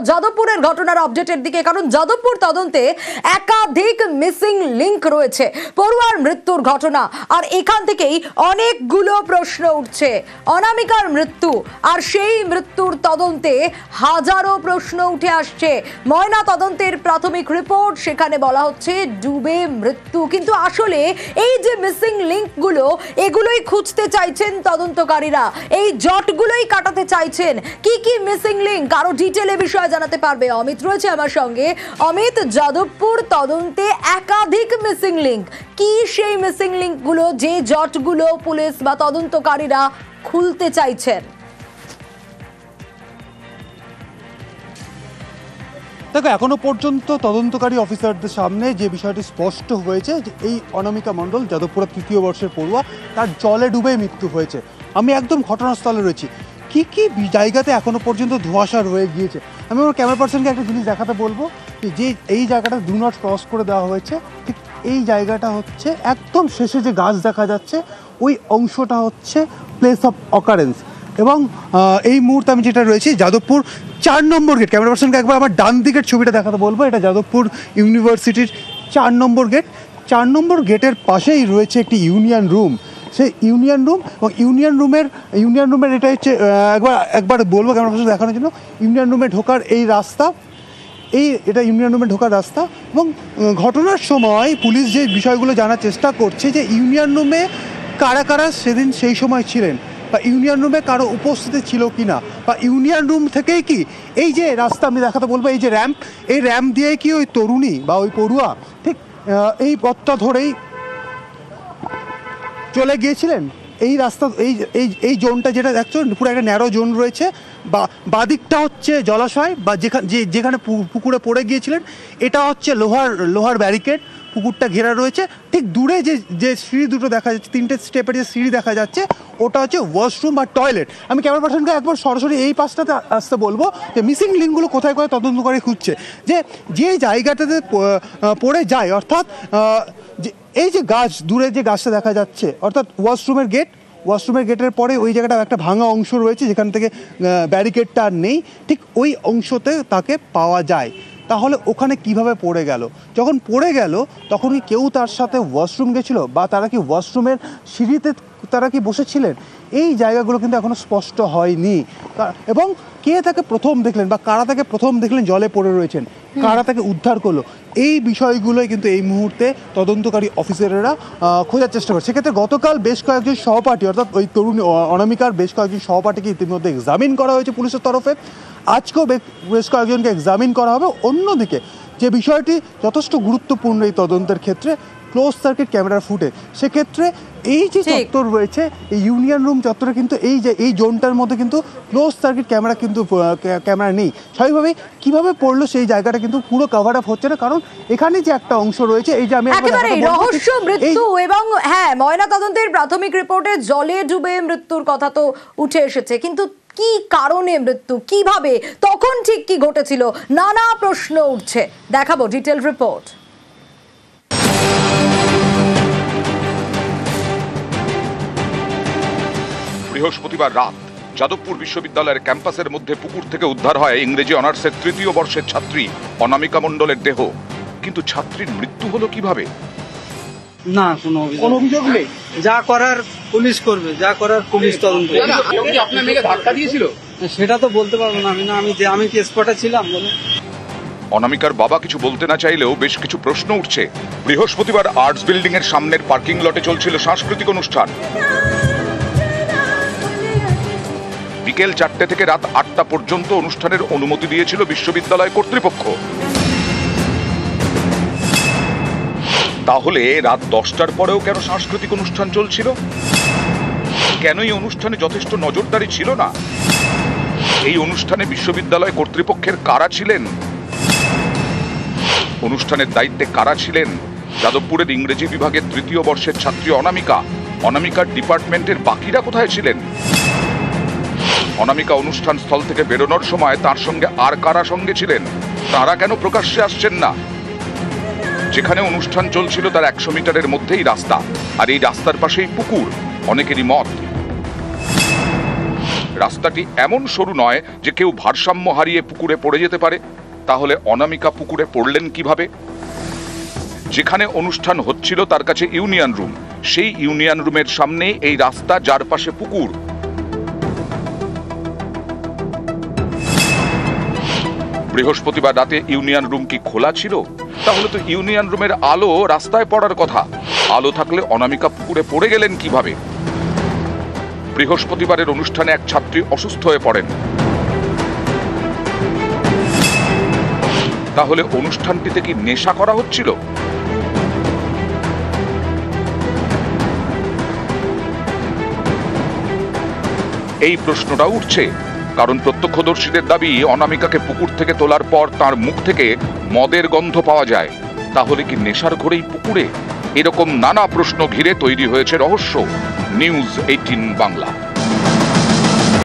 যাদবপুরের ঘটনার আপডেটের দিকে, কারণ যাদবপুর তদন্তে একাধিক মিসিং লিংক রয়েছে পড়ুয়ার মৃত্যুর ঘটনা, আর এখান থেকেই অনেকগুলো প্রশ্ন উঠছে। অনামিকার মৃত্যু, আর সেই মৃত্যুর তদন্তে হাজারো প্রশ্ন উঠে আসছে। ময়না তদন্তের প্রাথমিক রিপোর্ট, সেখানে বলা হচ্ছে ডুবে মৃত্যু, কিন্তু আসলে এই যে মিসিং লিংকগুলো, এগুলোই খুঁজতে চাইছেন তদন্তকারীরা, এই জটগুলোই কাটাতে চাইছেন। কি কি মিসিং লিংক আরো ডিটেলে বিষয় জানাতে পারবে অমিত রয়েছে আমার সঙ্গে। অমিত, যাদবপুর তদন্তে একাধিক মিসিং লিংক, কি সেই মিসিং লিংকগুলো, যে জটগুলো পুলিশ বা তদন্তকারীরা খুলতে চাইছেন? দেখো, এখনো পর্যন্ত তদন্তকারী অফিসারদের সামনে যে বিষয়টি স্পষ্ট হয়েছে যে এই অনামিকা মণ্ডল, যাদবপুরের ৩য় বর্ষের পড়ুয়া, তার জলে ডুবে মৃত্যু হয়েছে। আমি একদম ঘটনাস্থলে রয়েছি। কি কি জায়গাতে এখনো পর্যন্ত ধোঁয়াশা রয়ে গিয়েছে, আমি আমার ক্যামেরা পার্সনকে একটা জিনিস দেখাতে বলবো যে এই জায়গাটা ডু নট ক্রস করে দেওয়া হয়েছে। ঠিক এই জায়গাটা হচ্ছে একদম শেষে যে গাছ দেখা যাচ্ছে, ওই অংশটা হচ্ছে প্লেস অফ অকারেন্স। এবং এই মুহূর্তে আমি যেটা রয়েছি যাদবপুর ৪ নম্বর গেট, ক্যামেরা পার্সনকে একবার আমার ডান দিকের ছবিটা দেখাতে বলবো। এটা যাদবপুর ইউনিভার্সিটির ৪ নম্বর গেট। ৪ নম্বর গেটের পাশেই রয়েছে একটি ইউনিয়ন রুম। সেই ইউনিয়ন রুম এবং ইউনিয়ন রুমের এটা হচ্ছে একবার বলবো ক্যামেরা পার্সন দেখানোর জন্য, ইউনিয়ন রুমে ঢোকার এই রাস্তা, এটা ইউনিয়ন রুমে ঢোকার রাস্তা। এবং ঘটনার সময় পুলিশ যে বিষয়গুলো জানার চেষ্টা করছে যে ইউনিয়ন রুমে কারা কারা সেদিন সেই সময় ছিলেন, বা ইউনিয়ন রুমে কারো উপস্থিতি ছিল কি না, বা ইউনিয়ন রুম থেকেই কি এই যে রাস্তা আমি দেখাতে বলবো, এই যে র্যাম্প, এই র্যাম্প দিয়ে কি ওই তরুণী বা ওই পড়ুয়া ঠিক এই পথটা ধরেই চলে গিয়েছিলেন। এই রাস্তা, এই জোনটা যেটা দেখছো পুরো একটা ন্যারো জোন রয়েছে, বা বাদিকটা হচ্ছে জলাশয় বা যেখানে পুকুরে পড়ে গিয়েছিলেন, এটা হচ্ছে লোহার ব্যারিকেড, পুকুরটা ঘেরা রয়েছে। ঠিক দূরে যে সিঁড়ি দুটো দেখা যাচ্ছে, 3টে স্টেপের যে সিঁড়ি দেখা যাচ্ছে, ওটা হচ্ছে ওয়াশরুম বা টয়লেট। আমি ক্যামেরা পার্সনকে একবার সরাসরি এই পাশটাতে আসতে বলবো যে মিসিং লিঙ্কগুলো কোথায় কোথায় তদন্ত করে খুঁজছে, যে জায়গাটাতে পড়ে যায়, অর্থাৎ এই যে গাছ, দূরে যে গাছটা দেখা যাচ্ছে, অর্থাৎ ওয়াশরুমের গেটের পরে ওই জায়গাটা একটা ভাঙা অংশ রয়েছে যেখান থেকে ব্যারিকেডটা আর নেই, ঠিক ওই অংশতে তাকে পাওয়া যায়। তাহলে ওখানে কিভাবে পড়ে গেল? যখন পড়ে গেল তখন কি কেউ তার সাথে ওয়াশরুম গেছিল, বা তারা কি ওয়াশরুমের সিঁড়িতে তারা কি বসেছিলেন? এই জায়গাগুলো কিন্তু এখনো স্পষ্ট হয়নি। এবং কে তাকে প্রথম দেখলেন বা কারা তাকে প্রথম দেখলেন জলে পড়ে রয়েছেন, কারা তাকে উদ্ধার করলো, এই বিষয়গুলোই কিন্তু এই মুহূর্তে তদন্তকারী অফিসাররা খোঁজার চেষ্টা করছে। সেক্ষেত্রে গতকাল বেশ কয়েকজন সহপাঠী, অর্থাৎ ওই তরুণী অনামিকার বেশ কয়েকজন সহপাঠীকে ইতিমধ্যে এক্সামিন করা হয়েছে পুলিশের তরফে। আজকেও বেশ কয়েকজনকে এক্সামিন করা হবে। অন্যদিকে যে বিষয়টি যথেষ্ট গুরুত্বপূর্ণ এই তদন্তের ক্ষেত্রে, ক্লোজ সার্কিট ক্যামেরার ফুটেজ। সেক্ষেত্রে এই যে চত্বর রয়েছে, এই ইউনিয়ন রুম চত্বরে কিন্তু এই জোনটার মধ্যে কিন্তু ক্লোজ সার্কিট ক্যামেরা নেই। স্বাভাবিকভাবেই কিভাবে পড়লো সেই জায়গাটা কিন্তু পুরো কভার আপ হচ্ছে না, কারণ এখানে যে একটা অংশ রয়েছে, এই যে আমি রহস্য মৃত্যু এবং ময়না তদন্তের প্রাথমিক রিপোর্টে জলে ডুবে মৃত্যুর কথা তো উঠে এসেছে, কিন্তু কি কারণে মৃত্যু, কিভাবে, তখন ঠিক কি ঘটেছিল, নানা প্রশ্ন উঠছে। দেখাবো ডিটেল রিপোর্ট। বৃহস্পতিবার রাত যাদবপুর বিশ্ববিদ্যালয়ের ক্যাম্পাসের মধ্যে পুকুর থেকে উদ্ধার হয় ইংরেজি অনার্সের ৩য় বর্ষের ছাত্রী অনামিকা মণ্ডলের দেহ। কিন্তু ছাত্রীর মৃত্যু হলো কিভাবে? না, কোনো অভিযোগ নেই। যা করার পুলিশ করবে, যা করার পুলিশ তদন্ত। আপনার মেয়েকে ধাক্কা দিয়েছিল সেটা তো বলতে পারবো না, আমি কি স্পটে ছিলাম বলে। অনামিকার বাবা কিছু বলতে না চাইলেও বেশ কিছু প্রশ্ন উঠছে। বৃহস্পতিবার আর্টস বিল্ডিং এর সামনের পার্কিং লটে চলছিল সাংস্কৃতিক অনুষ্ঠান। বিকেল 4টে থেকে রাত 8টা পর্যন্ত অনুষ্ঠানের অনুমতি দিয়েছিল বিশ্ববিদ্যালয় কর্তৃপক্ষ। তাহলে রাত 10টার পরেও কেন সাংস্কৃতিক অনুষ্ঠান চলছিল? কেন এই অনুষ্ঠানে যথেষ্ট নজরদারি ছিল না? এই অনুষ্ঠানে বিশ্ববিদ্যালয় কর্তৃপক্ষের কারা ছিলেন? অনুষ্ঠানের দায়িত্বে কারা ছিলেন? যাদবপুরের ইংরেজি বিভাগের ৩য় বর্ষের ছাত্রী অনামিকার ডিপার্টমেন্টের বাকিরা কোথায় ছিলেন? অনামিকা অনুষ্ঠান স্থল থেকে বেরোনোর সময় তার সঙ্গে আর কারা সঙ্গে ছিলেন, তারা কেন প্রকাশ্যে আসছেন না? যেখানে অনুষ্ঠান চলছিল তার 100 মিটারের মধ্যেই রাস্তা, আর এই রাস্তার পাশেই পুকুর, অনেকেরই মত। রাস্তাটি এমন সরু নয় যে কেউ ভারসাম্য হারিয়ে পুকুরে পড়ে যেতে পারে। তাহলে অনামিকা পুকুরে পড়লেন কিভাবে? যেখানে অনুষ্ঠান হচ্ছিল তার কাছে ইউনিয়ন রুম, সেই ইউনিয়ন রুমের সামনে এই রাস্তা, যার পাশে পুকুর। বৃহস্পতিবার রাতে ইউনিয়ন রুম কি খোলা ছিল? তাহলে তো ইউনিয়ন রুমের আলো রাস্তায় পড়ার কথা। আলো থাকলে অনামিকা পুকুরে পড়ে গেলেন কিভাবে? বৃহস্পতিবারের অনুষ্ঠানে এক ছাত্রী অসুস্থ হয়ে পড়েন। তাহলে অনুষ্ঠানটিতে কি নেশা করা হচ্ছিল? এই প্রশ্নটা উঠছে, কারণ প্রত্যক্ষদর্শীদের দাবি অনামিকাকে পুকুর থেকে তোলার পর তার মুখ থেকে মদের গন্ধ পাওয়া যায়। তাহলে কি নেশার ঘোরেই পুকুরে? এরকম নানা প্রশ্ন ঘিরে তৈরি হয়েছে রহস্য। নিউজ 18 বাংলা।